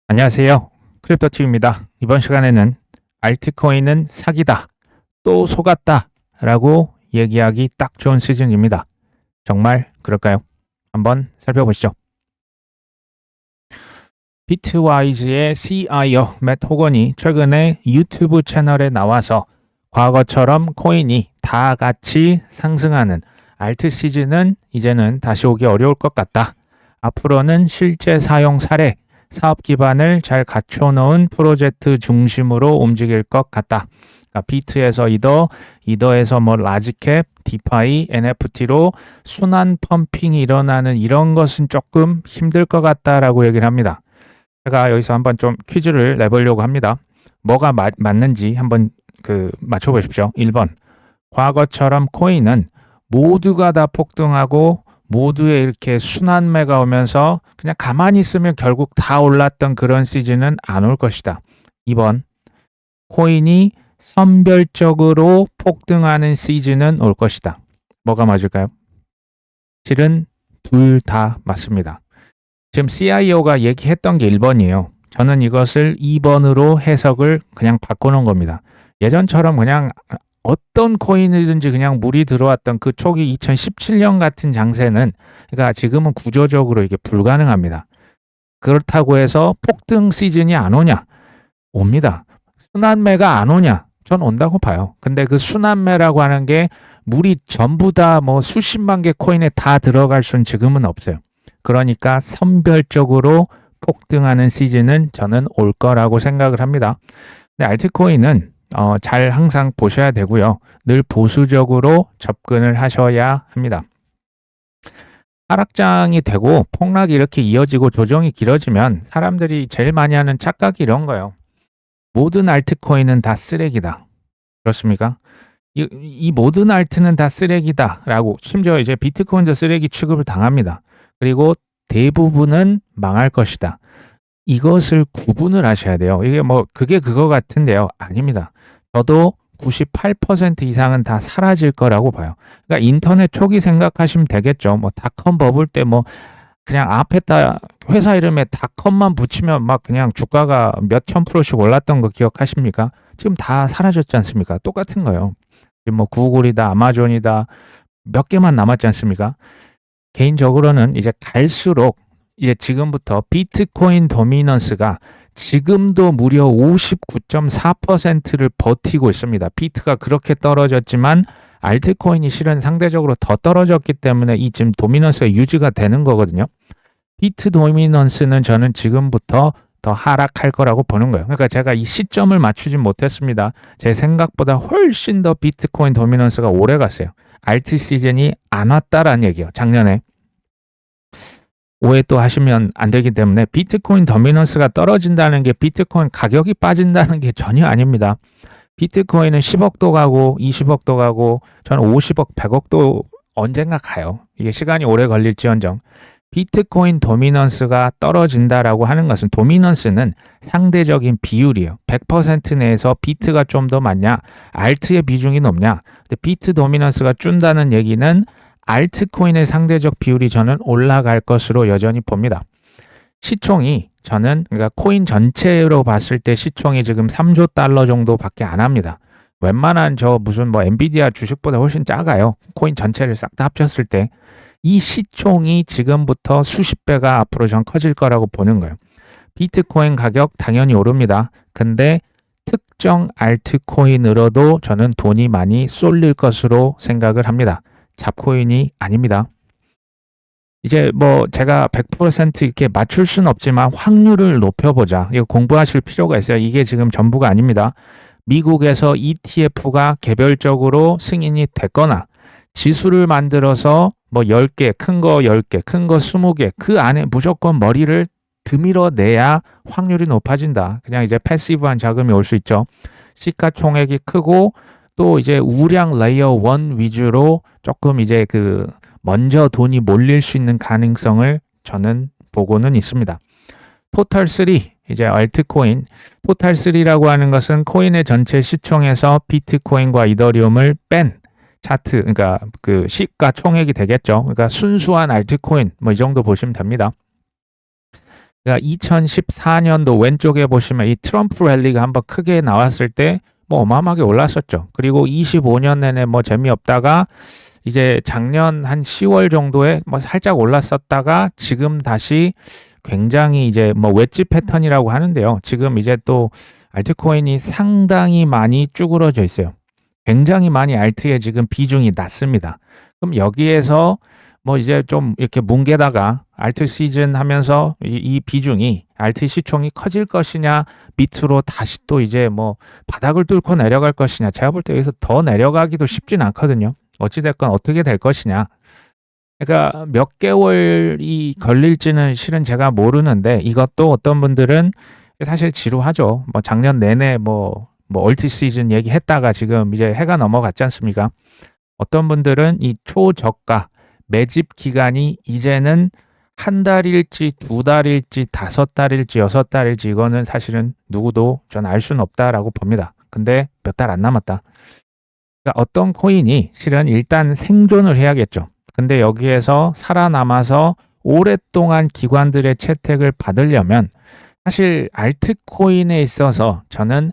안녕하세요. 크립토티입니다. 이번 시간에는 알트코인은 사기다, 또 속았다 라고 얘기하기 딱 좋은 시즌입니다. 정말 그럴까요? 한번 살펴보시죠. 비트와이즈의 CIO 맷 호건이 최근에 유튜브 채널에 나와서 과거처럼 코인이 다 같이 상승하는 알트 시즌은 이제는 다시 오기 어려울 것 같다. 앞으로는 실제 사용 사례, 사업 기반을 잘 갖춰놓은 프로젝트 중심으로 움직일 것 같다. 그러니까 비트에서 이더에서 뭐 라지캡, 디파이, NFT로 순환 펌핑이 일어나는 이런 것은 조금 힘들 것 같다라고 얘기를 합니다. 제가 여기서 한번 좀 퀴즈를 내보려고 합니다. 뭐가 맞는지 한번 맞춰보십시오. 1번. 과거처럼 코인은 모두가 다 폭등하고 모두에 이렇게 순환매가 오면서 그냥 가만히 있으면 결국 다 올랐던 그런 시즌은 안 올 것이다. 2번. 코인이 선별적으로 폭등하는 시즌은 올 것이다. 뭐가 맞을까요? 실은 둘 다 맞습니다. 지금 CIO가 얘기했던 게 1번이에요. 저는 이것을 2번으로 해석을 그냥 바꿔놓은 겁니다. 예전처럼 그냥 어떤 코인이든지 그냥 물이 들어왔던 그 초기 2017년 같은 장세는, 그러니까 지금은 구조적으로 이게 불가능합니다. 그렇다고 해서 폭등 시즌이 안 오냐? 옵니다. 순환매가 안 오냐? 전 온다고 봐요. 근데 그 순환매라고 하는 게 물이 전부 다 뭐 수십만 개 코인에 다 들어갈 수는 지금은 없어요. 그러니까 선별적으로 폭등하는 시즌은 저는 올 거라고 생각을 합니다. 근데 알트코인은 잘 항상 보셔야 되고요. 늘 보수적으로 접근을 하셔야 합니다. 하락장이 되고 폭락이 이렇게 이어지고 조정이 길어지면 사람들이 제일 많이 하는 착각이 이런 거예요. 모든 알트코인은 다 쓰레기다. 그렇습니까? 이 모든 알트는 다 쓰레기다 라고, 심지어 이제 비트코인도 쓰레기 취급을 당합니다. 그리고 대부분은 망할 것이다. 이것을 구분을 하셔야 돼요. 이게 뭐 그게 그거 같은데요. 아닙니다. 저도 98% 이상은 다 사라질 거라고 봐요. 그러니까 인터넷 초기 생각하시면 되겠죠. 뭐 닷컴 버블 때 뭐 그냥 앞에다 회사 이름에 닷컴만 붙이면 막 그냥 주가가 몇천 프로씩 올랐던 거 기억하십니까? 지금 다 사라졌지 않습니까? 똑같은 거예요. 뭐 구글이다, 아마존이다, 몇 개만 남았지 않습니까? 개인적으로는 이제 갈수록 이제 지금부터 비트코인 도미넌스가 지금도 무려 59.4%를 버티고 있습니다. 비트가 그렇게 떨어졌지만 알트코인이 실은 상대적으로 더 떨어졌기 때문에 이 지금 도미넌스가 유지가 되는 거거든요. 비트 도미넌스는 저는 지금부터 더 하락할 거라고 보는 거예요. 그러니까 제가 이 시점을 맞추진 못했습니다. 제 생각보다 훨씬 더 비트코인 도미넌스가 오래 갔어요. 알트 시즌이 안 왔다라는 얘기예요. 작년에. 오해 또 하시면 안 되기 때문에 비트코인 도미넌스가 떨어진다는 게 비트코인 가격이 빠진다는 게 전혀 아닙니다. 비트코인은 10억도 가고 20억도 가고 저는 50억, 100억도 언젠가 가요. 이게 시간이 오래 걸릴지언정. 비트코인 도미넌스가 떨어진다라고 하는 것은, 도미넌스는 상대적인 비율이에요. 100% 내에서 비트가 좀 더 많냐, 알트의 비중이 높냐. 근데 비트 도미넌스가 준다는 얘기는 알트코인의 상대적 비율이 저는 올라갈 것으로 여전히 봅니다. 시총이 저는, 그러니까 코인 전체로 봤을 때 시총이 지금 3조 달러 정도밖에 안 합니다. 웬만한 저 무슨 뭐 엔비디아 주식보다 훨씬 작아요. 코인 전체를 싹 다 합쳤을 때. 이 시총이 지금부터 수십 배가 앞으로 전 커질 거라고 보는 거예요. 비트코인 가격 당연히 오릅니다. 근데 특정 알트코인으로도 저는 돈이 많이 쏠릴 것으로 생각을 합니다. 잡코인이 아닙니다. 이제 뭐 제가 100% 이렇게 맞출 수는 없지만 확률을 높여보자. 이거 공부하실 필요가 있어요. 이게 지금 전부가 아닙니다. 미국에서 ETF가 개별적으로 승인이 됐거나 지수를 만들어서 뭐 10개, 큰 거 10개, 큰 거 20개, 그 안에 무조건 머리를 드밀어내야 확률이 높아진다. 그냥 이제 패시브한 자금이 올 수 있죠. 시가총액이 크고 또 이제 우량 레이어 1 위주로 조금 이제 먼저 돈이 몰릴 수 있는 가능성을 저는 보고는 있습니다. 토탈 3, 이제 알트코인, 토탈 3라고 하는 것은 코인의 전체 시총에서 비트코인과 이더리움을 뺀 차트, 그러니까 그 시가총액이 되겠죠. 그러니까 순수한 알트코인 뭐 이 정도 보시면 됩니다. 그러니까 2014년도 왼쪽에 보시면 이 트럼프 랠리가 한번 크게 나왔을 때 뭐 어마어마하게 올랐었죠. 그리고 25년 내내 뭐 재미없다가 이제 작년 한 10월 정도에 뭐 살짝 올랐었다가 지금 다시 굉장히 이제 뭐 웨지 패턴이라고 하는데요. 지금 이제 또 알트코인이 상당히 많이 쭈그러져 있어요. 굉장히 많이 알트에 지금 비중이 낮습니다. 그럼 여기에서 뭐 이제 좀 이렇게 뭉개다가 알트 시즌 하면서 이 비중이 알트 시총이 커질 것이냐 밑으로 다시 또 이제 뭐 바닥을 뚫고 내려갈 것이냐 제가 볼 때 여기서 더 내려가기도 쉽진 않거든요. 어찌됐건 어떻게 될 것이냐. 그러니까 몇 개월이 걸릴지는 실은 제가 모르는데 이것도 어떤 분들은 사실 지루하죠. 뭐 작년 내내 뭐 얼트 시즌 얘기했다가 지금 이제 해가 넘어갔지 않습니까? 어떤 분들은 이 초저가 매집 기간이 이제는 한 달일지 두 달일지 5달일지 6달일지 이거는 사실은 누구도 전 알 수는 없다라고 봅니다. 근데 몇 달 안 남았다. 그러니까 어떤 코인이 실은 일단 생존을 해야겠죠. 근데 여기에서 살아남아서 오랫동안 기관들의 채택을 받으려면 사실 알트코인에 있어서 저는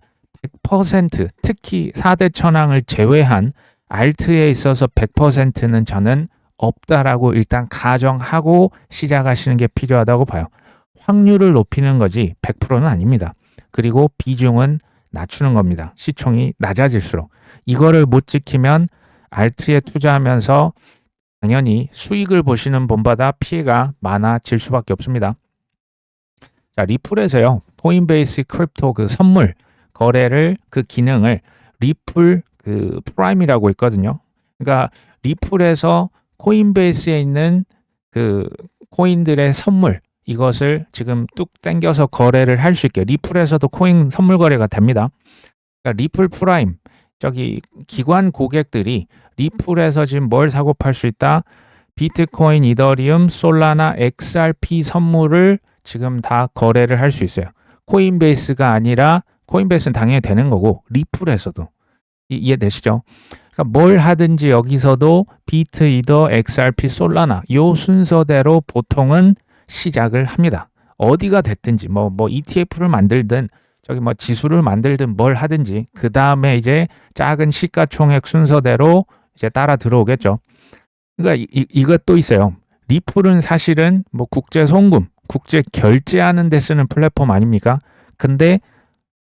100% 특히 4대 천왕을 제외한 알트에 있어서 100%는 저는 없다라고 일단 가정하고 시작하시는 게 필요하다고 봐요. 확률을 높이는 거지 100%는 아닙니다. 그리고 비중은 낮추는 겁니다. 시총이 낮아질수록. 이거를 못 지키면 알트에 투자하면서 당연히 수익을 보시는 분보다 피해가 많아질 수밖에 없습니다. 자, 리플에서요. 코인베이스 크립토 그 선물 거래를 그 기능을 리플 그 프라임이라고 있거든요. 그러니까 리플에서 코인베이스에 있는 그 코인들의 선물 이것을 지금 뚝 당겨서 거래를 할 수 있게 리플에서도 코인 선물 거래가 됩니다. 그러니까 리플 프라임 저기 기관 고객들이 리플에서 지금 뭘 사고 팔 수 있다? 비트코인, 이더리움, 솔라나, XRP 선물을 지금 다 거래를 할 수 있어요. 코인베이스가 아니라 코인베이스는 당연히 되는 거고 리플에서도 이해되시죠? 그러니까 뭘 하든지 여기서도 비트, 이더, XRP, 솔라나 요 순서대로 보통은 시작을 합니다. 어디가 됐든지 뭐 ETF를 만들든 저기 뭐 지수를 만들든 뭘 하든지 그 다음에 이제 작은 시가총액 순서대로 이제 따라 들어오겠죠. 그러니까 이것도 있어요. 리플은 사실은 뭐 국제 송금, 국제 결제하는 데 쓰는 플랫폼 아닙니까? 근데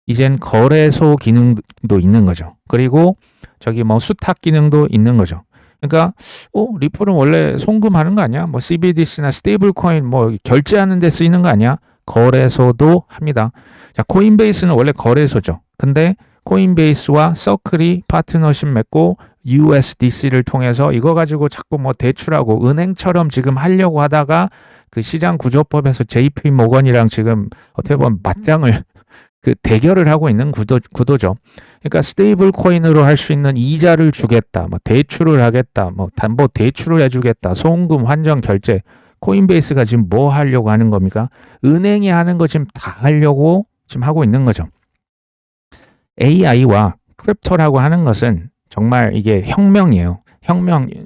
이젠 거래소 기능도 있는 거죠. 그리고 저기 뭐 수탁 기능도 있는 거죠. 그러니까 리플은 원래 송금하는 거 아니야? 뭐 CBDC나 스테이블 코인 뭐 결제하는 데 쓰이는 거 아니야? 거래소도 합니다. 자, 코인베이스는 원래 거래소죠. 근데 코인베이스와 서클이 파트너십 맺고 USDC를 통해서 이거 가지고 자꾸 뭐 대출하고 은행처럼 지금 하려고 하다가 그 시장 구조법에서 JP 모건이랑 지금 어떻게 보면 맞짱을 그 대결을 하고 있는 구도죠. 그러니까 스테이블 코인으로 할 수 있는 이자를 주겠다, 뭐 대출을 하겠다, 뭐 담보 대출을 해주겠다, 송금, 환전, 결제. 코인베이스가 지금 뭐 하려고 하는 겁니까? 은행이 하는 거 지금 다 하려고 지금 하고 있는 거죠. AI와 크립토라고 하는 것은 정말 이게 혁명이에요.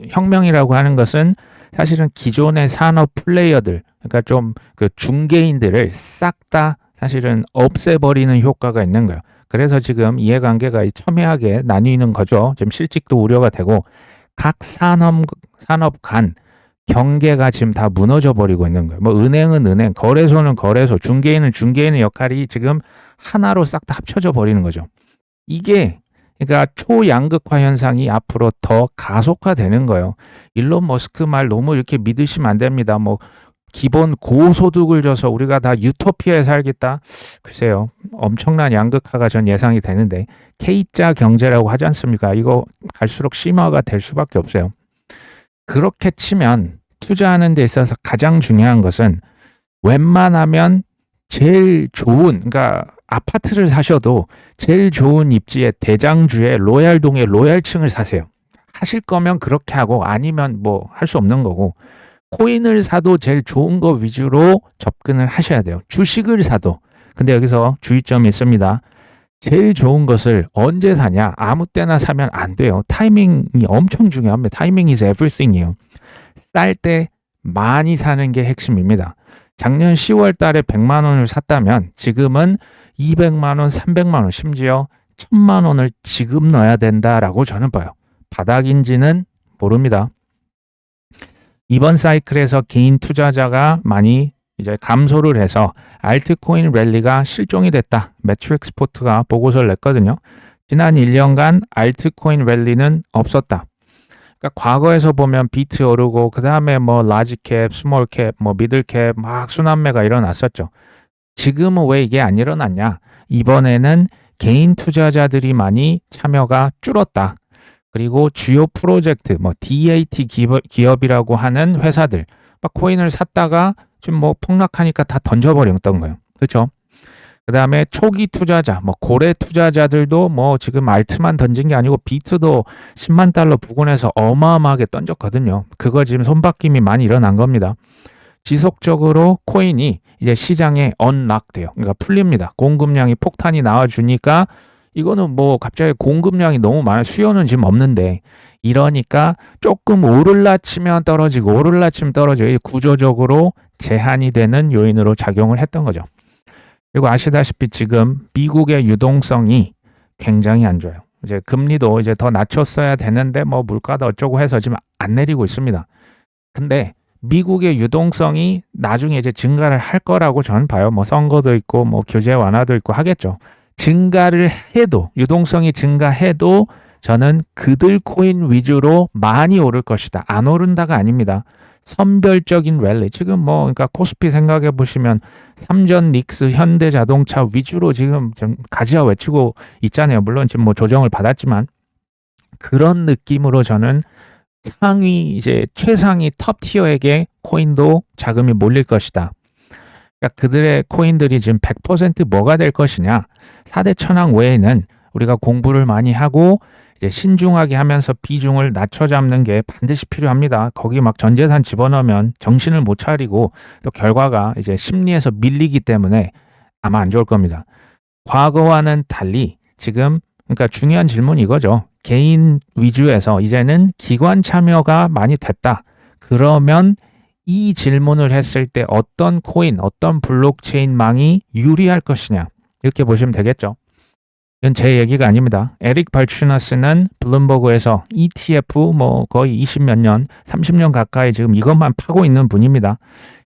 혁명이라고 하는 것은 사실은 기존의 산업 플레이어들, 그러니까 좀 그 중개인들을 싹 다 사실은 없애버리는 효과가 있는 거예요. 그래서 지금 이해관계가 첨예하게 나뉘는 거죠. 지금 실직도 우려가 되고 각 산업 간 경계가 지금 다 무너져 버리고 있는 거예요. 뭐 은행은 은행, 거래소는 거래소, 중개인은 중개인의 역할이 지금 하나로 싹 다 합쳐져 버리는 거죠. 이게 그러니까 초양극화 현상이 앞으로 더 가속화되는 거예요. 일론 머스크 말 너무 이렇게 믿으시면 안 됩니다. 뭐 기본 고소득을 줘서 우리가 다 유토피아에 살겠다. 글쎄요. 엄청난 양극화가 전 예상이 되는데 K자 경제라고 하지 않습니까? 이거 갈수록 심화가 될 수밖에 없어요. 그렇게 치면 투자하는 데 있어서 가장 중요한 것은 웬만하면 제일 좋은 그러니까 아파트를 사셔도 제일 좋은 입지의 대장주의 로얄동의 로얄층을 사세요. 하실 거면 그렇게 하고 아니면 뭐 할 수 없는 거고 코인을 사도 제일 좋은 거 위주로 접근을 하셔야 돼요. 주식을 사도. 근데 여기서 주의점이 있습니다. 제일 좋은 것을 언제 사냐? 아무 때나 사면 안 돼요. 타이밍이 엄청 중요합니다. 타이밍 is everything이에요. 쌀 때 많이 사는 게 핵심입니다. 작년 10월 달에 100만 원을 샀다면 지금은 200만 원, 300만 원, 심지어 1000만 원을 지금 넣어야 된다라고 저는 봐요. 바닥인지는 모릅니다. 이번 사이클에서 개인 투자자가 많이 이제 감소를 해서 알트코인 랠리가 실종이 됐다. 매트릭스포트가 보고서를 냈거든요. 지난 1년간 알트코인 랠리는 없었다. 그러니까 과거에서 보면 비트 오르고 그 다음에 뭐 라지캡, 스몰캡, 뭐 미들캡 막 순환매가 일어났었죠. 지금은 왜 이게 안 일어났냐? 이번에는 개인 투자자들이 많이 참여가 줄었다. 그리고 주요 프로젝트, 뭐 DAT 기업이라고 하는 회사들, 막 코인을 샀다가 지금 뭐 폭락하니까 다 던져버렸던 거예요. 그렇죠? 그 다음에 초기 투자자, 뭐 고래 투자자들도 뭐 지금 알트만 던진 게 아니고 비트도 10만 달러 부근에서 어마어마하게 던졌거든요. 그거 지금 손바뀜이 많이 일어난 겁니다. 지속적으로 코인이 이제 시장에 언락돼요. 그러니까 풀립니다. 공급량이 폭탄이 나와주니까 이거는 뭐 갑자기 공급량이 너무 많아 수요는 지금 없는데 이러니까 조금 오를라 치면 떨어지고 오를라 치면 떨어지고 구조적으로 제한이 되는 요인으로 작용을 했던 거죠. 그리고 아시다시피 지금 미국의 유동성이 굉장히 안 좋아요. 이제 금리도 이제 더 낮췄어야 되는데 뭐 물가도 어쩌고 해서 지금 안 내리고 있습니다. 근데 미국의 유동성이 나중에 이제 증가를 할 거라고 저는 봐요. 뭐 선거도 있고 뭐 규제 완화도 있고 하겠죠. 증가를 해도 유동성이 증가해도 저는 그들 코인 위주로 많이 오를 것이다. 안 오른다가 아닙니다. 선별적인 랠리. 지금 뭐 그러니까 코스피 생각해 보시면 삼전, 닉스, 현대자동차 위주로 지금 좀 가지아 외치고 있잖아요. 물론 지금 뭐 조정을 받았지만 그런 느낌으로 저는 상위 이제 최상위 톱 티어에게 코인도 자금이 몰릴 것이다. 그러니까 그들의 코인들이 지금 100% 뭐가 될 것이냐. 4대 천왕 외에는 우리가 공부를 많이 하고 이제 신중하게 하면서 비중을 낮춰 잡는 게 반드시 필요합니다. 거기 막 전 재산 집어넣으면 정신을 못 차리고 또 결과가 이제 심리에서 밀리기 때문에 아마 안 좋을 겁니다. 과거와는 달리 지금 그러니까 중요한 질문이 이거죠. 개인 위주에서 이제는 기관 참여가 많이 됐다. 그러면 이 질문을 했을 때 어떤 코인, 어떤 블록체인망이 유리할 것이냐 이렇게 보시면 되겠죠. 이건 제 얘기가 아닙니다. 에릭 발추너스는 블룸버그에서 ETF 뭐 거의 20몇 년, 30년 가까이 지금 이것만 파고 있는 분입니다.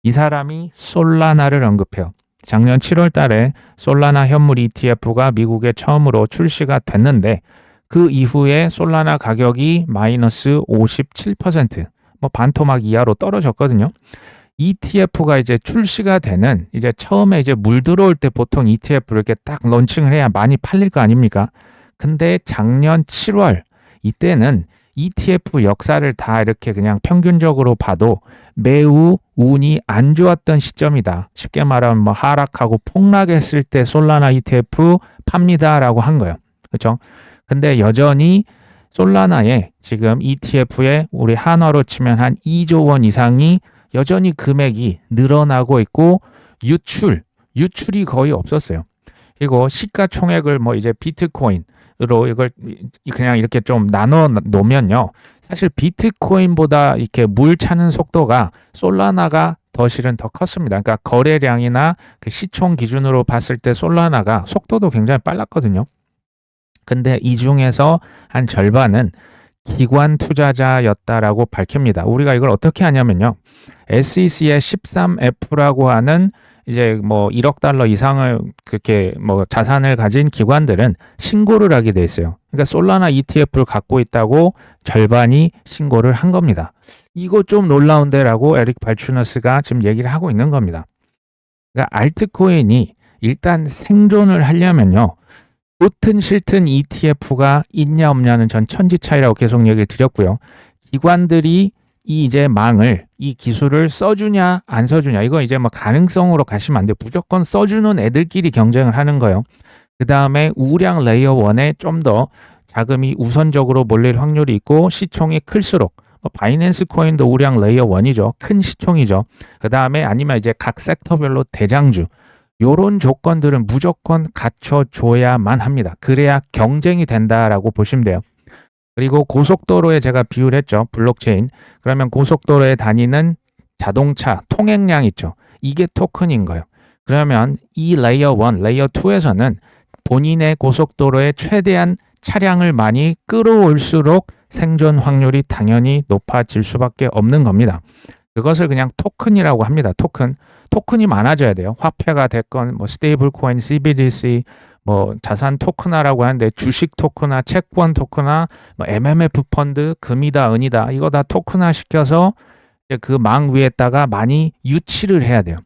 이 사람이 솔라나를 언급해요. 작년 7월 달에 솔라나 현물 ETF가 미국에 처음으로 출시가 됐는데 그 이후에 솔라나 가격이 마이너스 57%, 뭐 반토막 이하로 떨어졌거든요. ETF가 이제 출시가 되는 이제 처음에 이제 물 들어올 때 보통 ETF를 이렇게 딱 런칭을 해야 많이 팔릴 거 아닙니까? 근데 작년 7월 이때는 ETF 역사를 다 이렇게 그냥 평균적으로 봐도 매우 운이 안 좋았던 시점이다. 쉽게 말하면 뭐 하락하고 폭락했을 때 솔라나 ETF 팝니다라고 한 거예요. 그렇죠? 근데 여전히 솔라나에 지금 ETF에 우리 한화로 치면 한 2조 원 이상이 여전히 금액이 늘어나고 있고 유출이 거의 없었어요. 그리고 시가총액을 뭐 이제 비트코인으로 이걸 그냥 이렇게 좀 나눠 놓으면요. 사실 비트코인보다 이렇게 물 차는 속도가 솔라나가 더 실은 더 컸습니다. 그러니까 거래량이나 그 시총 기준으로 봤을 때 솔라나가 속도도 굉장히 빨랐거든요. 근데 이 중에서 한 절반은 기관 투자자였다라고 밝힙니다. 우리가 이걸 어떻게 하냐면요. SEC의 13F라고 하는 이제 뭐 1억 달러 이상을 그렇게 뭐 자산을 가진 기관들은 신고를 하게 돼 있어요. 그러니까 솔라나 ETF를 갖고 있다고 절반이 신고를 한 겁니다. 이거 좀 놀라운데라고 에릭 발추너스가 지금 얘기를 하고 있는 겁니다. 그러니까 알트코인이 일단 생존을 하려면요. 좋든 싫든 ETF가 있냐 없냐는 전 천지차이라고 계속 얘기를 드렸고요. 기관들이 이 이제 망을 이 기술을 써주냐 안 써주냐 이거 이제 뭐 가능성으로 가시면 안 돼요. 무조건 써주는 애들끼리 경쟁을 하는 거예요. 그 다음에 우량 레이어 1에 좀 더 자금이 우선적으로 몰릴 확률이 있고 시총이 클수록 뭐 바이낸스 코인도 우량 레이어 1이죠. 큰 시총이죠. 그 다음에 아니면 이제 각 섹터별로 대장주 요런 조건들은 무조건 갖춰줘야만 합니다. 그래야 경쟁이 된다라고 보시면 돼요. 그리고 고속도로에 제가 비유를 했죠. 블록체인. 그러면 고속도로에 다니는 자동차 통행량 있죠. 이게 토큰인 거예요. 그러면 이 레이어 1, 레이어 2에서는 본인의 고속도로에 최대한 차량을 많이 끌어올수록 생존 확률이 당연히 높아질 수밖에 없는 겁니다. 그것을 그냥 토큰이라고 합니다. 토큰이 많아져야 돼요. 화폐가 됐건 뭐 스테이블 코인, CBDC, 뭐 자산 토큰화라고 하는데 주식 토큰화, 채권 토큰화, 뭐 MMF 펀드, 금이다, 은이다 이거 다 토큰화 시켜서 그 망 위에다가 많이 유치를 해야 돼요.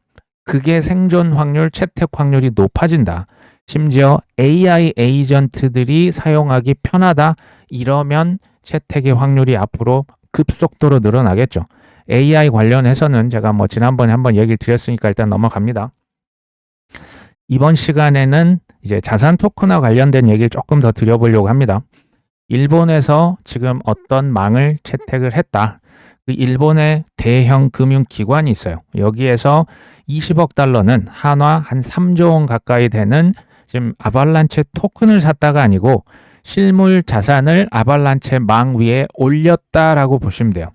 그게 생존 확률, 채택 확률이 높아진다. 심지어 AI 에이전트들이 사용하기 편하다. 이러면 채택의 확률이 앞으로 급속도로 늘어나겠죠. AI 관련해서는 제가 뭐 지난번에 한번 얘기를 드렸으니까 일단 넘어갑니다. 이번 시간에는 이제 자산 토큰화 관련된 얘기를 조금 더 드려보려고 합니다. 일본에서 지금 어떤 망을 채택을 했다. 그 일본의 대형 금융기관이 있어요. 여기에서 20억 달러는 한화 한 3조 원 가까이 되는 지금 아발란체 토큰을 샀다가 아니고 실물 자산을 아발란체 망 위에 올렸다라고 보시면 돼요.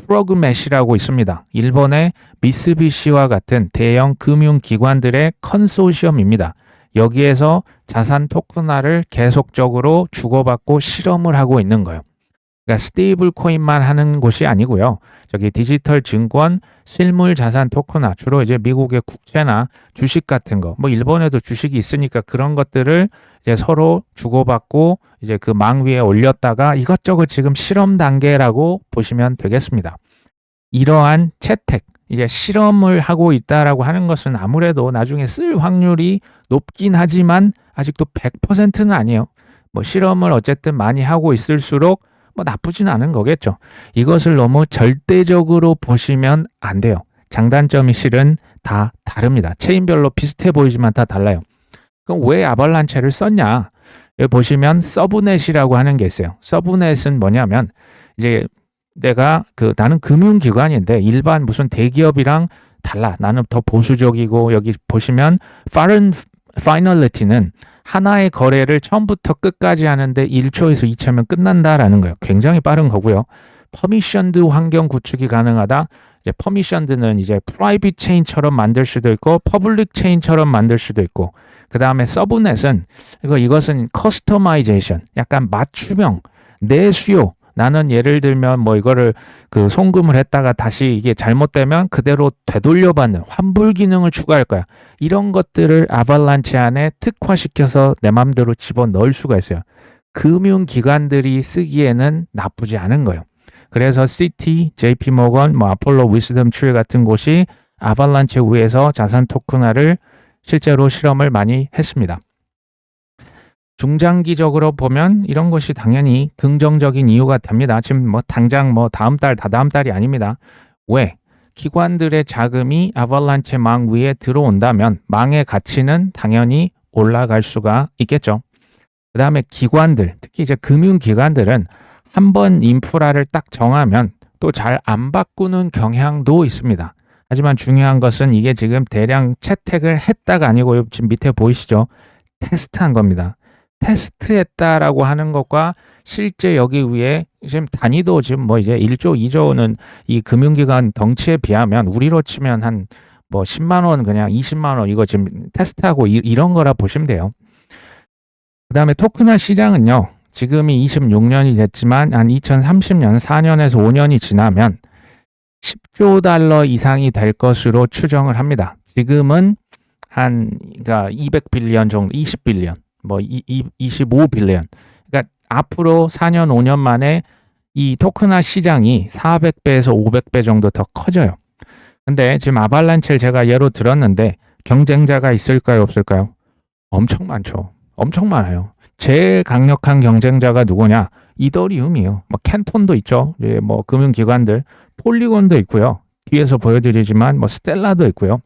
프로그맷이라고 있습니다. 일본의 미쓰비시와 같은 대형 금융기관들의 컨소시엄입니다. 여기에서 자산 토큰화를 계속적으로 주고받고 실험을 하고 있는 거예요. 그러니까 스테이블 코인만 하는 곳이 아니고요. 저기 디지털 증권, 실물 자산 토큰화, 주로 이제 미국의 국채나 주식 같은 거, 뭐 일본에도 주식이 있으니까 그런 것들을 이제 서로 주고받고 이제 그 망 위에 올렸다가 이것저것 지금 실험 단계라고 보시면 되겠습니다. 이러한 채택, 이제 실험을 하고 있다라고 하는 것은 아무래도 나중에 쓸 확률이 높긴 하지만 아직도 100%는 아니에요. 뭐 실험을 어쨌든 많이 하고 있을수록 뭐 나쁘진 않은 거겠죠. 이것을 너무 절대적으로 보시면 안 돼요. 장단점이 실은 다 다릅니다. 체인별로 비슷해 보이지만 다 달라요. 그럼 왜 아발란체를 썼냐? 여기 보시면 서브넷이라고 하는 게 있어요. 서브넷은 뭐냐면 이제 내가 나는 금융기관인데 일반 무슨 대기업이랑 달라. 나는 더 보수적이고 여기 보시면 foreign finality는 하나의 거래를 처음부터 끝까지 하는데 1초에서 2초면 끝난다라는 거예요. 굉장히 빠른 거고요. 퍼미션드 환경 구축이 가능하다. 이제 퍼미션드는 이제 프라이빗 체인처럼 만들 수도 있고 퍼블릭 체인처럼 만들 수도 있고 그 다음에 서브넷은 이것은 커스터마이제이션, 약간 맞춤형, 내 수요. 나는 예를 들면 뭐 이거를 송금을 했다가 다시 이게 잘못되면 그대로 되돌려받는 환불 기능을 추가할 거야. 이런 것들을 아발란체 안에 특화시켜서 내 맘대로 집어넣을 수가 있어요. 금융기관들이 쓰기에는 나쁘지 않은 거예요. 그래서 시티, JP모건, 뭐 아폴로 위스덤 트리 같은 곳이 아발란체 위에서 자산 토큰화를 실제로 실험을 많이 했습니다. 중장기적으로 보면 이런 것이 당연히 긍정적인 이유가 됩니다. 지금 뭐 당장 뭐 다음 달, 다다음 달이 아닙니다. 왜? 기관들의 자금이 아발란체 망 위에 들어온다면 망의 가치는 당연히 올라갈 수가 있겠죠. 그 다음에 기관들, 특히 이제 금융기관들은 한번 인프라를 딱 정하면 또 잘 안 바꾸는 경향도 있습니다. 하지만 중요한 것은 이게 지금 대량 채택을 했다가 아니고 지금 밑에 보이시죠? 테스트한 겁니다. 테스트했다라고 하는 것과 실제 여기 위에 지금 단위도 지금 뭐 이제 1조, 2조는 이 금융기관 덩치에 비하면 우리로 치면 한 뭐 10만 원 그냥 20만 원 이거 지금 테스트하고 이런 거라 보시면 돼요. 그 다음에 토큰화 시장은요. 지금이 26년이 됐지만 한 2030년, 4년에서 5년이 지나면 10조 달러 이상이 될 것으로 추정을 합니다. 지금은 그러니까 200빌리언 정도, 20빌리언. 뭐 25빌리언. 그러니까 앞으로 4년, 5년 만에 이 토큰화 시장이 400배에서 500배 정도 더 커져요. 근데 지금 아발란체를 제가 예로 들었는데 경쟁자가 있을까요, 없을까요? 엄청 많죠. 엄청 많아요. 제일 강력한 경쟁자가 누구냐? 이더리움이에요. 뭐 캔톤도 있죠. 이제 뭐 금융기관들, 폴리곤도 있고요. 뒤에서 보여드리지만 뭐 스텔라도 있고요.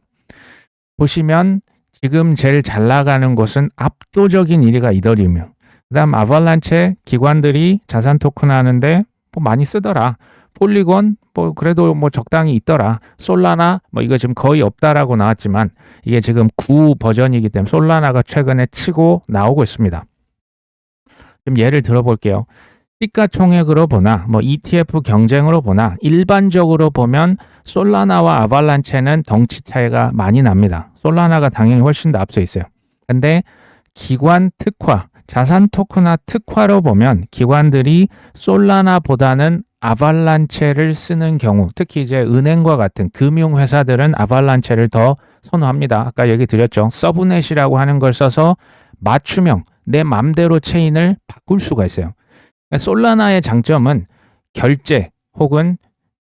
보시면 지금 제일 잘 나가는 곳은 압도적인 1위가 이더리움이에요. 그 다음 아발란체 기관들이 자산 토큰 하는데 뭐 많이 쓰더라. 폴리곤 뭐 그래도 뭐 적당히 있더라. 솔라나 뭐 이거 지금 거의 없다라고 나왔지만 이게 지금 9 버전이기 때문에 솔라나가 최근에 치고 나오고 있습니다. 좀 예를 들어볼게요. 시가총액으로 보나 뭐 ETF 경쟁으로 보나 일반적으로 보면 솔라나와 아발란체는 덩치 차이가 많이 납니다. 솔라나가 당연히 훨씬 더 앞서 있어요. 근데 기관 특화, 자산 토크나 특화로 보면 기관들이 솔라나보다는 아발란체를 쓰는 경우, 특히 이제 은행과 같은 금융회사들은 아발란체를 더 선호합니다. 아까 얘기 드렸죠. 서브넷이라고 하는 걸 써서 맞춤형, 내 맘대로 체인을 바꿀 수가 있어요. 솔라나의 장점은 결제 혹은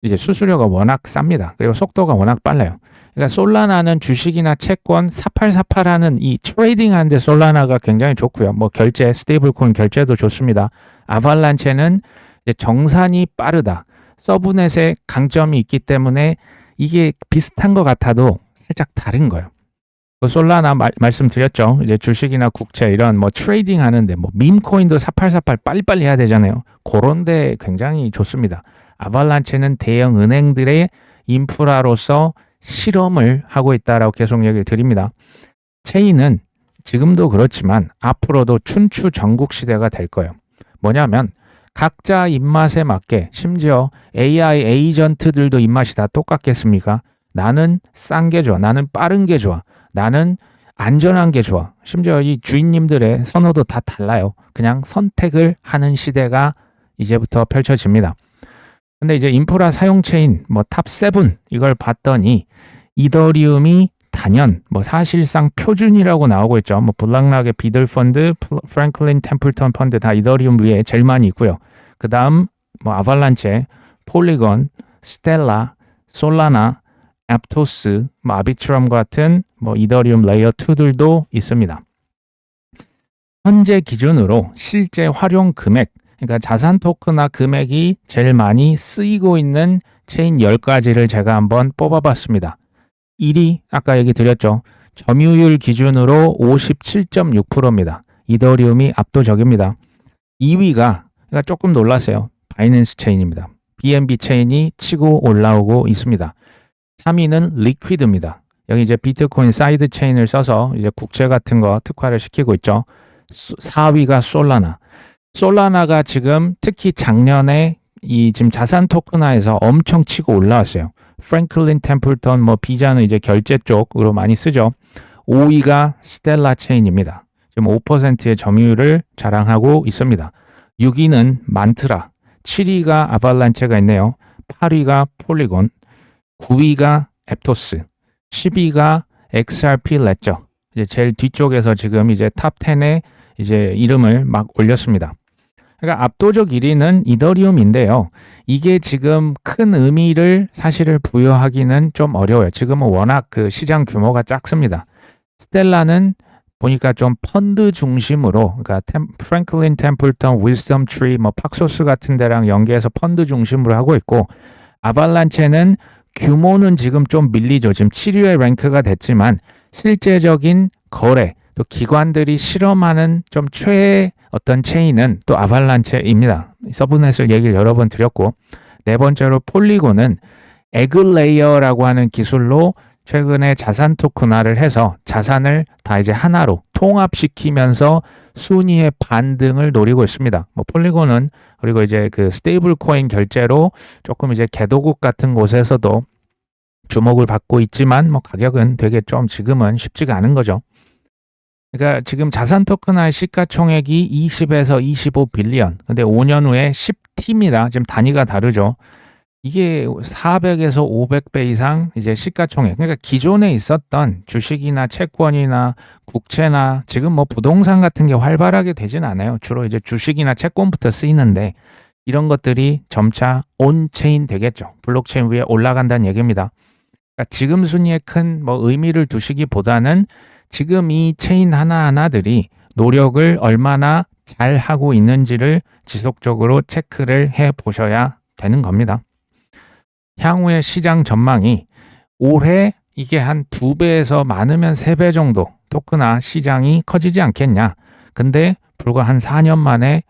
이제 수수료가 워낙 쌉니다. 그리고 속도가 워낙 빨라요. 그러니까 솔라나는 주식이나 채권 4848하는 이 트레이딩 하는데 솔라나가 굉장히 좋고요. 뭐 결제, 스테이블 코인 결제도 좋습니다. 아발란체는 이제 정산이 빠르다. 서브넷의 강점이 있기 때문에 이게 비슷한 것 같아도 살짝 다른 거예요. 솔라나 말씀드렸죠. 이제 주식이나 국채 이런 뭐 트레이딩 하는데 뭐 밈코인도 4848 빨리빨리 해야 되잖아요. 그런데 굉장히 좋습니다. 아발란체는 대형 은행들의 인프라로서 실험을 하고 있다라고 계속 얘기를 드립니다. 체인은 지금도 그렇지만 앞으로도 춘추 전국 시대가 될 거예요. 뭐냐면 각자 입맛에 맞게 심지어 AI 에이전트들도 입맛이 다 똑같겠습니까? 나는 싼 게 좋아. 나는 빠른 게 좋아. 나는 안전한 게 좋아. 심지어 이 주인님들의 선호도 다 달라요. 그냥 선택을 하는 시대가 이제부터 펼쳐집니다. 근데 이제 인프라 사용 체인 뭐 탑7 이걸 봤더니 이더리움이 단연 뭐 사실상 표준이라고 나오고 있죠. 뭐 블락락의 비들 펀드, 프랭클린 템플턴 펀드 다 이더리움 위에 제일 많이 있고요. 그다음 뭐 아발란체, 폴리건, 스텔라, 솔라나, 애프토스, 뭐 아비트럼 같은 뭐 이더리움 레이어 2들도 있습니다. 현재 기준으로 실제 활용 금액, 그러니까 자산 토크나 금액이 제일 많이 쓰이고 있는 체인 10가지를 제가 한번 뽑아봤습니다. 1위 아까 얘기 드렸죠. 점유율 기준으로 57.6%입니다. 이더리움이 압도적입니다. 2위가 그러니까 조금 놀랐어요. 바이낸스 체인입니다. BNB 체인이 치고 올라오고 있습니다. 3위는 리퀴드입니다. 여기 이제 비트코인 사이드 체인을 써서 이제 국채 같은 거 특화를 시키고 있죠. 4위가 솔라나. 솔라나가 지금 특히 작년에 이 지금 자산 토큰화에서 엄청 치고 올라왔어요. 프랭클린 템플턴 뭐 비자는 이제 결제 쪽으로 많이 쓰죠. 5위가 스텔라 체인입니다. 지금 5%의 점유율을 자랑하고 있습니다. 6위는 만트라, 7위가 아발란체가 있네요. 8위가 폴리곤, 9위가 앱토스, 10위가 XRP 레저. 이제 제일 뒤쪽에서 지금 이제 탑 10에 이제 이름을 막 올렸습니다. 그러니까 압도적 1위는 이더리움인데요. 이게 지금 큰 의미를 사실을 부여하기는 좀 어려워요. 지금은 워낙 그 시장 규모가 작습니다. 스텔라는 보니까 좀 펀드 중심으로, 그러니까 프랭클린 템플턴, 위즈덤 트리, 뭐 팍소스 같은 데랑 연계해서 펀드 중심으로 하고 있고, 아발란체는 규모는 지금 좀 밀리죠. 지금 7위의 랭크가 됐지만 실제적인 거래, 또 기관들이 실험하는 좀 최애 어떤 체인은 또 아발란체입니다. 서브넷을 얘기를 여러 번 드렸고, 네 번째로 폴리곤은 에그레이어라고 하는 기술로 최근에 자산 토큰화를 해서 자산을 다 이제 하나로 통합시키면서 순위의 반등을 노리고 있습니다. 뭐 폴리곤은 그리고 이제 그 스테이블 코인 결제로 조금 이제 개도국 같은 곳에서도 주목을 받고 있지만 뭐 가격은 되게 좀 지금은 쉽지가 않은 거죠. 그러니까 지금 자산 토큰화의 시가총액이 20에서 25 빌리언. 근데 5년 후에 10T입니다. 지금 단위가 다르죠. 이게 400에서 500배 이상 이제 시가총액. 그러니까 기존에 있었던 주식이나 채권이나 국채나 지금 뭐 부동산 같은 게 활발하게 되진 않아요. 주로 이제 주식이나 채권부터 쓰이는데 이런 것들이 점차 온체인 되겠죠. 블록체인 위에 올라간다는 얘기입니다. 그러니까 지금 순위에 큰 뭐 의미를 두시기보다는 지금 이 체인 하나하나들이 노력을 얼마나 잘 하고 있는지를 지속적으로 체크를 해 보셔야 되는 겁니다. 향후의 시장 전망이 올해 이게 한 2배에서 많으면 3배 정도 토크나 시장이 커지지 않겠냐. 근데 불과 한 4년 만에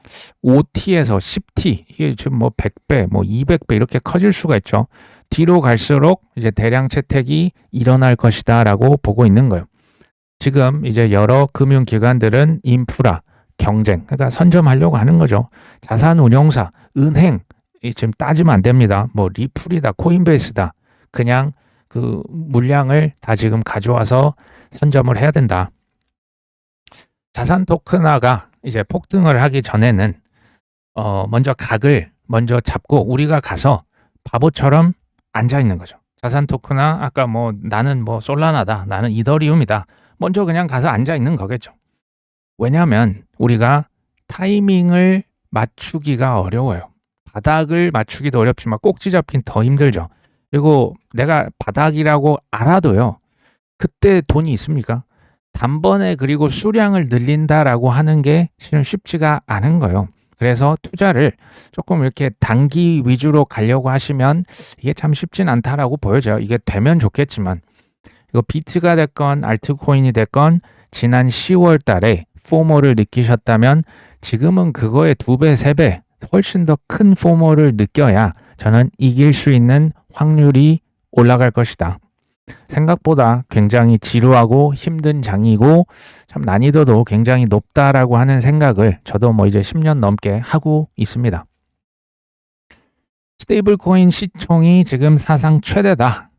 5T에서 10T, 이게 지금 뭐 100배, 뭐 200배 이렇게 커질 수가 있죠. 뒤로 갈수록 이제 대량 채택이 일어날 것이다 라고 보고 있는 거예요. 지금 이제 여러 금융기관들은 인프라, 경쟁, 그러니까 선점하려고 하는 거죠. 자산운용사, 은행, 지금 따지면 안 됩니다. 뭐 리플이다, 코인베이스다. 그냥 그 물량을 다 지금 가져와서 선점을 해야 된다. 자산 토큰화가 이제 폭등을 하기 전에는 먼저 각을 먼저 잡고 우리가 가서 바보처럼 앉아 있는 거죠. 자산 토큰화 아까 뭐 나는 뭐 솔라나다, 나는 이더리움이다. 먼저 그냥 가서 앉아 있는 거겠죠. 왜냐하면 우리가 타이밍을 맞추기가 어려워요. 바닥을 맞추기도 어렵지만 꼭지 잡긴 더 힘들죠. 그리고 내가 바닥이라고 알아도요. 그때 돈이 있습니까? 단번에 그리고 수량을 늘린다라고 하는 게 실은 쉽지가 않은 거예요. 그래서 투자를 조금 이렇게 단기 위주로 가려고 하시면 이게 참 쉽진 않다라고 보여져요. 이게 되면 좋겠지만 이거 비트가 됐건 알트코인이 됐건 지난 10월 달에 포모를 느끼셨다면 지금은 그거의 2배, 3배 훨씬 더 큰 포모를 느껴야 저는 이길 수 있는 확률이 올라갈 것이다. 생각보다 굉장히 지루하고 힘든 장이고 참 난이도도 굉장히 높다라고 하는 생각을 저도 뭐 이제 10년 넘게 하고 있습니다. 스테이블 코인 시총이 지금 사상 최대다.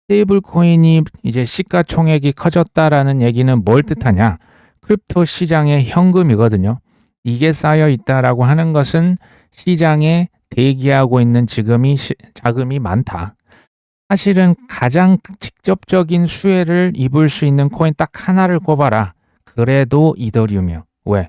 스테이블 코인이 이제 시가총액이 커졌다라는 얘기는 뭘 뜻하냐? 크립토 시장의 현금이거든요. 이게 쌓여 있다라고 하는 것은 시장에 대기하고 있는 자금이 많다. 사실은 가장 직접적인 수혜를 입을 수 있는 코인 딱 하나를 꼽아라. 그래도 이더리움이요. 왜?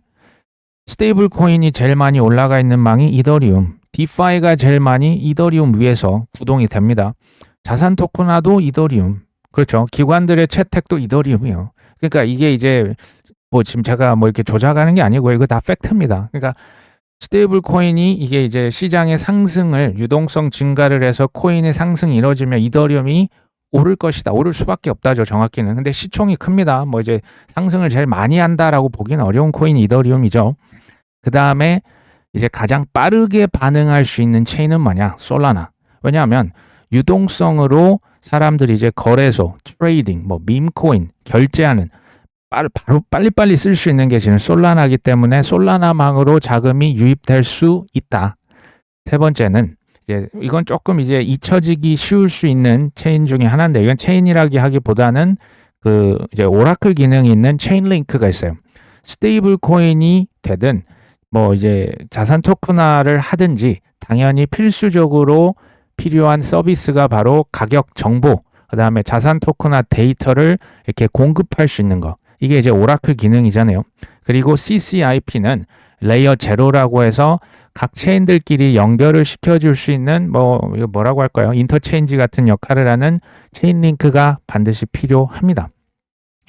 스테이블 코인이 제일 많이 올라가 있는 망이 이더리움. 디파이가 제일 많이 이더리움 위에서 구동이 됩니다. 자산 토큰화도 이더리움. 그렇죠. 기관들의 채택도 이더리움이요. 그러니까 이게 이제 뭐 지금 제가 뭐 이렇게 조작하는 게 아니고 이거 다 팩트입니다. 그러니까 스테이블 코인이 이게 이제 시장의 상승을 유동성 증가를 해서 코인의 상승이 이루어지면 이더리움이 오를 것이다. 오를 수밖에 없다죠. 정확히는. 근데 시총이 큽니다. 뭐 이제 상승을 제일 많이 한다라고 보기는 어려운 코인이 이더리움이죠. 그 다음에 이제 가장 빠르게 반응할 수 있는 체인은 뭐냐? 솔라나. 왜냐하면 유동성으로 사람들이 이제 거래소, 트레이딩, 뭐 밈코인, 결제하는 바로 빨리빨리 쓸 수 있는 게 지금 솔라나이기 때문에 솔라나망으로 자금이 유입될 수 있다. 세 번째는 이제 이건 조금 이제 잊혀지기 쉬울 수 있는 체인 중에 하나인데 이건 체인이라기 하기보다는 그 이제 오라클 기능이 있는 체인링크가 있어요. 스테이블 코인이 되든 뭐 이제 자산 토큰화를 하든지 당연히 필수적으로 필요한 서비스가 바로 가격 정보, 그다음에 자산 토큰화 데이터를 이렇게 공급할 수 있는 거. 이게 이제 오라클 기능이잖아요. 그리고 CCIP는 레이어 제로라고 해서 각 체인들끼리 연결을 시켜줄 수 있는 이거 뭐라고 할까요? 인터체인지 같은 역할을 하는 체인 링크가 반드시 필요합니다.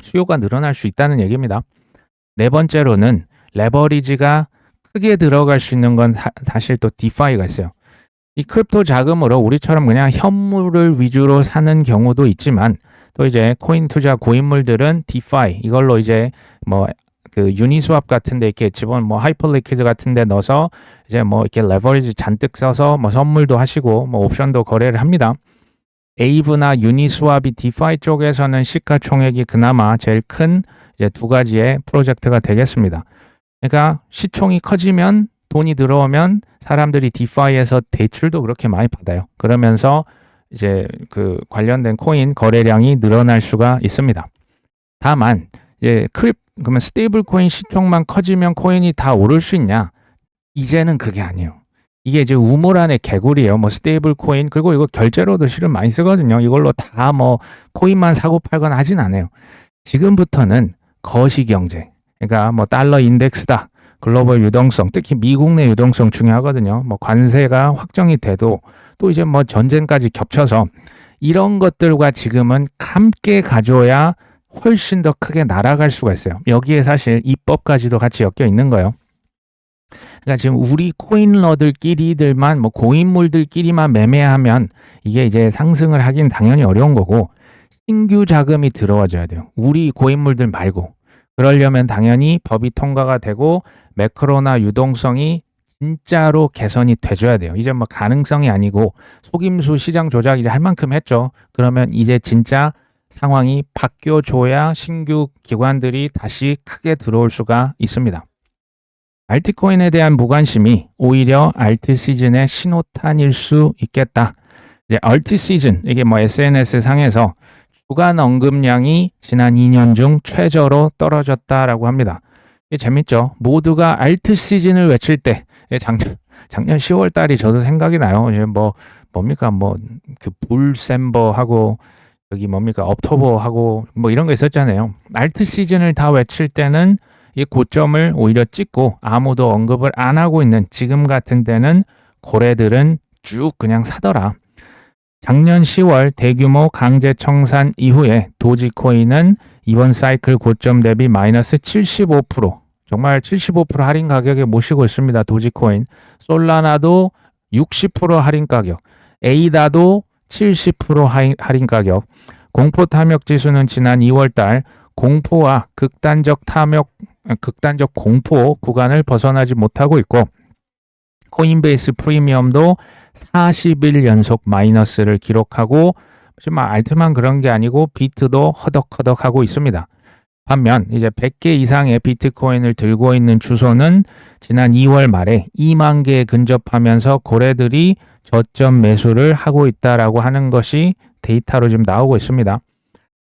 수요가 늘어날 수 있다는 얘기입니다. 네 번째로는 레버리지가 크게 들어갈 수 있는 건 사실 또 디파이가 있어요. 이 크립토 자금으로 우리처럼 그냥 현물을 위주로 사는 경우도 있지만 또 이제 코인 투자 고인물들은 디파이 이걸로 이제 뭐 그 유니스왑 같은데 이렇게 하이퍼리퀴드 같은데 넣어서 이제 뭐 이렇게 레버리지 잔뜩 써서 뭐 선물도 하시고 뭐 옵션도 거래를 합니다. 에이브나 유니스왑이 디파이 쪽에서는 시가총액이 그나마 제일 큰 이제 두 가지의 프로젝트가 되겠습니다. 그러니까 시총이 커지면 돈이 들어오면 사람들이 디파이에서 대출도 그렇게 많이 받아요. 그러면서 이제 그 관련된 코인 거래량이 늘어날 수가 있습니다. 다만 이제 그러면 스테이블 코인 시총만 커지면 코인이 다 오를 수 있냐? 이제는 그게 아니에요. 이게 이제 우물 안의 개구리예요. 뭐 스테이블 코인 그리고 이거 결제로도 실은 많이 쓰거든요. 이걸로 다 뭐 코인만 사고 팔거나 하진 않아요. 지금부터는 거시 경제. 그러니까 뭐 달러 인덱스다. 글로벌 유동성, 특히 미국 내 유동성 중요하거든요. 뭐 관세가 확정이 돼도 또 이제 뭐 전쟁까지 겹쳐서 이런 것들과 지금은 함께 가져야 훨씬 더 크게 날아갈 수가 있어요. 여기에 사실 입법까지도 같이 엮여 있는 거예요. 그러니까 지금 우리 코인러들끼리들만 뭐 고인물들끼리만 매매하면 이게 이제 상승을 하긴 당연히 어려운 거고 신규 자금이 들어와줘야 돼요. 우리 고인물들 말고. 그러려면 당연히 법이 통과가 되고 매크로나 유동성이 진짜로 개선이 돼줘야 돼요. 이제 뭐 가능성이 아니고 속임수 시장 조작 이제 할 만큼 했죠. 그러면 이제 진짜 상황이 바뀌어줘야 신규 기관들이 다시 크게 들어올 수가 있습니다. 알트코인에 대한 무관심이 오히려 알트 시즌의 신호탄일 수 있겠다. 이제 얼트 시즌, 이게 뭐 SNS 상에서 주간 언급량이 지난 2년 중 최저로 떨어졌다라고 합니다. 이게 재밌죠? 모두가 알트 시즌을 외칠 때, 작년 10월 달이 저도 생각이 나요. 이제 뭡니까? 그 불셈버 하고, 여기 뭡니까? 업토버 하고, 뭐 이런 거 있었잖아요. 알트 시즌을 다 외칠 때는 이 고점을 오히려 찍고 아무도 언급을 안 하고 있는 지금 같은 때는 고래들은 쭉 그냥 사더라. 작년 10월 대규모 강제 청산 이후에 도지코인은 이번 사이클 고점 대비 마이너스 75%, 정말 75% 할인 가격에 모시고 있습니다. 도지코인. 솔라나도 60% 할인 가격, 에이다도 70% 할인 가격. 공포 탐욕 지수는 지난 2월 달 공포와 극단적 공포 구간을 벗어나지 못하고 있고, 코인베이스 프리미엄도 40일 연속 마이너스를 기록하고, 알트만 그런 게 아니고 비트도 허덕허덕 하고 있습니다. 반면 이제 100개 이상의 비트코인을 들고 있는 주소는 지난 2월 말에 2만 개에 근접하면서 고래들이 저점 매수를 하고 있다라고 하는 것이 데이터로 지금 나오고 있습니다.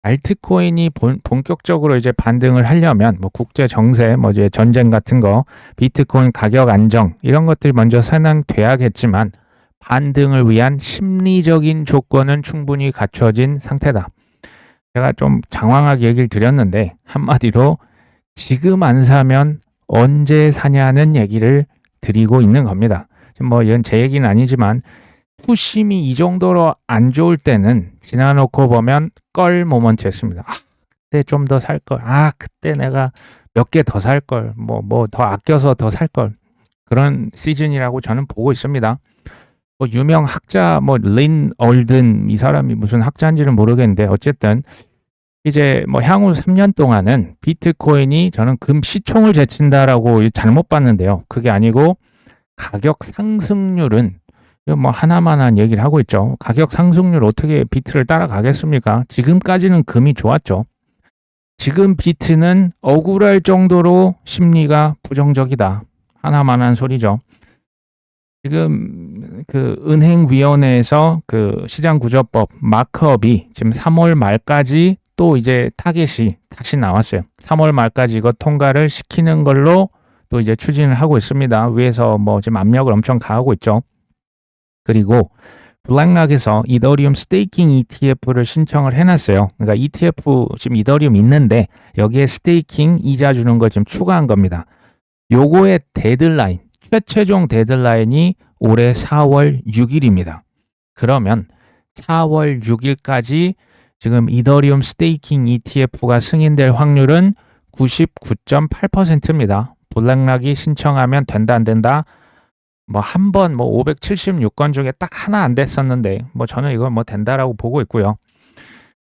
알트코인이 본격적으로 이제 반등을 하려면 국제 정세, 이제 전쟁 같은 거, 비트코인 가격 안정 이런 것들이 먼저 선행돼야겠지만 반등을 위한 심리적인 조건은 충분히 갖춰진 상태다. 제가 좀 장황하게 얘기를 드렸는데 한마디로 지금 안 사면 언제 사냐는 얘기를 드리고 있는 겁니다. 이건 제 얘기는 아니지만 투심이 이 정도로 안 좋을 때는 지나놓고 보면 껄 모먼트였습니다. 그때 좀 더 살 걸. 그때 내가 몇 개 더 살 걸. 더 아껴서 더 살 걸. 그런 시즌이라고 저는 보고 있습니다. 유명 학자 린 얼든, 이 사람이 무슨 학자인지는 모르겠는데 어쨌든 이제 향후 3년 동안은 비트코인이 저는 금시총을 제친다라고 잘못 봤는데요. 그게 아니고 가격 상승률은 하나만한 얘기를 하고 있죠. 가격 상승률 어떻게 비트를 따라가겠습니까? 지금까지는 금이 좋았죠. 지금 비트는 억울할 정도로 심리가 부정적이다. 하나만한 소리죠. 지금 그 은행위원회에서 그 시장구조법 마크업이 지금 3월 말까지 또 이제 타겟이 다시 나왔어요. 3월 말까지 이거 통과를 시키는 걸로 또 이제 추진을 하고 있습니다. 위에서 지금 압력을 엄청 가하고 있죠. 그리고 블랙락에서 이더리움 스테이킹 ETF를 신청을 해놨어요. 그러니까 ETF 지금 이더리움 있는데 여기에 스테이킹 이자 주는 거 지금 추가한 겁니다. 요거의 데드라인, 최종 데드라인이 올해 4월 6일입니다. 그러면 4월 6일까지 지금 이더리움 스테이킹 ETF가 승인될 확률은 99.8%입니다. 블랙락이 신청하면 된다 안 된다? 한 번 576건 중에 딱 하나 안 됐었는데 저는 이걸 된다라고 보고 있고요.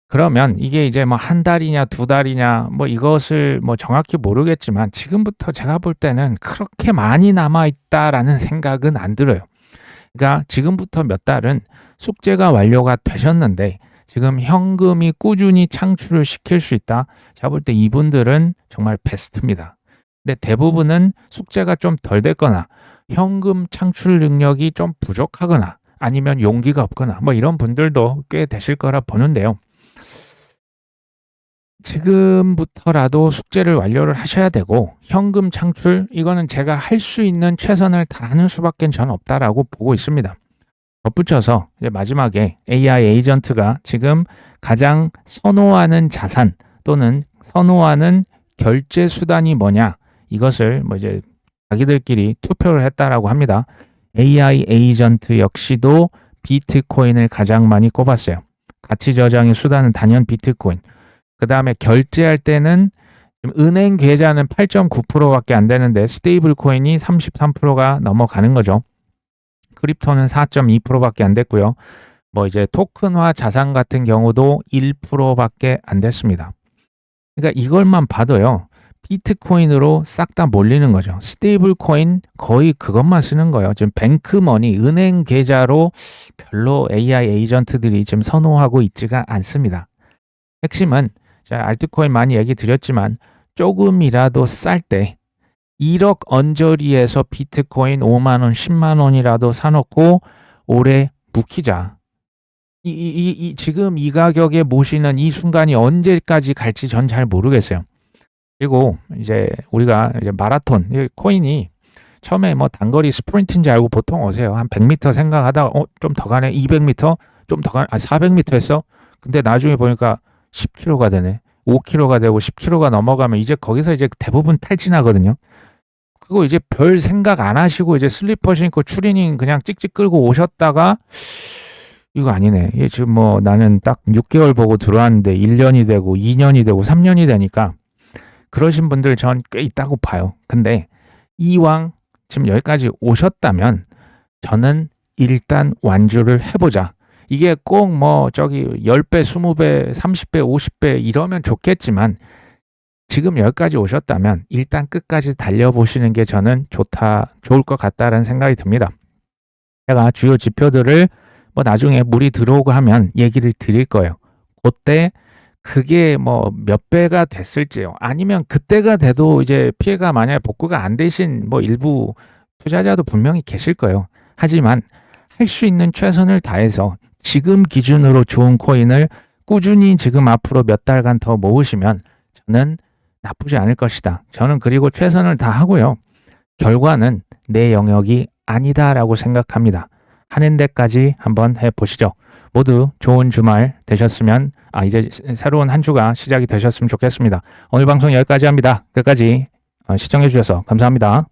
그러면 이게 이제 한 달이냐 두 달이냐 이것을 정확히 모르겠지만 지금부터 제가 볼 때는 그렇게 많이 남아 있다라는 생각은 안 들어요. 그러니까 지금부터 몇 달은 숙제가 완료가 되셨는데 지금 현금이 꾸준히 창출을 시킬 수 있다. 제가 볼 때 이분들은 정말 베스트입니다. 근데 대부분은 숙제가 좀 덜 됐거나 현금 창출 능력이 좀 부족하거나 아니면 용기가 없거나 이런 분들도 꽤 되실 거라 보는데요. 지금부터라도 숙제를 완료를 하셔야 되고 현금 창출 이거는 제가 할 수 있는 최선을 다하는 수밖에 전 없다라고 보고 있습니다. 덧붙여서 이제 마지막에 AI 에이전트가 지금 가장 선호하는 자산 또는 선호하는 결제 수단이 뭐냐 이것을 이제 자기들끼리 투표를 했다라고 합니다. AI 에이전트 역시도 비트코인을 가장 많이 꼽았어요. 가치 저장의 수단은 단연 비트코인. 그 다음에 결제할 때는 은행 계좌는 8.9%밖에 안 되는데 스테이블 코인이 33%가 넘어가는 거죠. 크립토는 4.2%밖에 안 됐고요. 이제 토큰화 자산 같은 경우도 1%밖에 안 됐습니다. 그러니까 이걸만 봐도요. 비트코인으로 싹 다 몰리는 거죠. 스테이블 코인 거의 그것만 쓰는 거예요. 지금 뱅크머니, 은행 계좌로 별로 AI 에이전트들이 지금 선호하고 있지가 않습니다. 핵심은 제가 알트코인 많이 얘기 드렸지만 조금이라도 쌀 때 1억 언저리에서 비트코인 5만 원, 10만 원이라도 사놓고 오래 묵히자. 지금 이 가격에 모시는 이 순간이 언제까지 갈지 전 잘 모르겠어요. 그리고 이제 우리가 이제 마라톤, 코인이 처음에 뭐 단거리 스프린트인지 알고 보통 오세요. 한 100m 생각하다가 좀 더 가네. 200m 좀 더 가네. 400m 했어. 근데 나중에 보니까 10km가 되네. 5km가 되고 10km가 넘어가면 이제 거기서 이제 대부분 탈진하거든요. 그거 이제 별 생각 안 하시고 이제 슬리퍼 신고 추리닝 그냥 찍찍 끌고 오셨다가 이거 아니네. 이게 지금 뭐 나는 딱 6개월 보고 들어왔는데 1년이 되고 2년이 되고 3년이 되니까 그러신 분들 전 꽤 있다고 봐요. 근데 이왕 지금 여기까지 오셨다면 저는 일단 완주를 해보자. 이게 꼭 뭐 저기 10배, 20배, 30배, 50배 이러면 좋겠지만 지금 여기까지 오셨다면 일단 끝까지 달려보시는 게 저는 좋을 것 같다는 생각이 듭니다. 제가 주요 지표들을 뭐 나중에 물이 들어오고 하면 얘기를 드릴 거예요. 그때 그게 뭐 몇 배가 됐을지요. 아니면 그때가 돼도 이제 피해가 만약에 복구가 안 되신 뭐 일부 투자자도 분명히 계실 거예요. 하지만 할 수 있는 최선을 다해서 지금 기준으로 좋은 코인을 꾸준히 지금 앞으로 몇 달간 더 모으시면 저는 나쁘지 않을 것이다. 저는 그리고 최선을 다하고요. 결과는 내 영역이 아니다라고 생각합니다. 하는 데까지 한번 해보시죠. 모두 좋은 주말 되셨으면 이제 새로운 한 주가 시작이 되셨으면 좋겠습니다. 오늘 방송 여기까지 합니다. 끝까지 시청해 주셔서 감사합니다.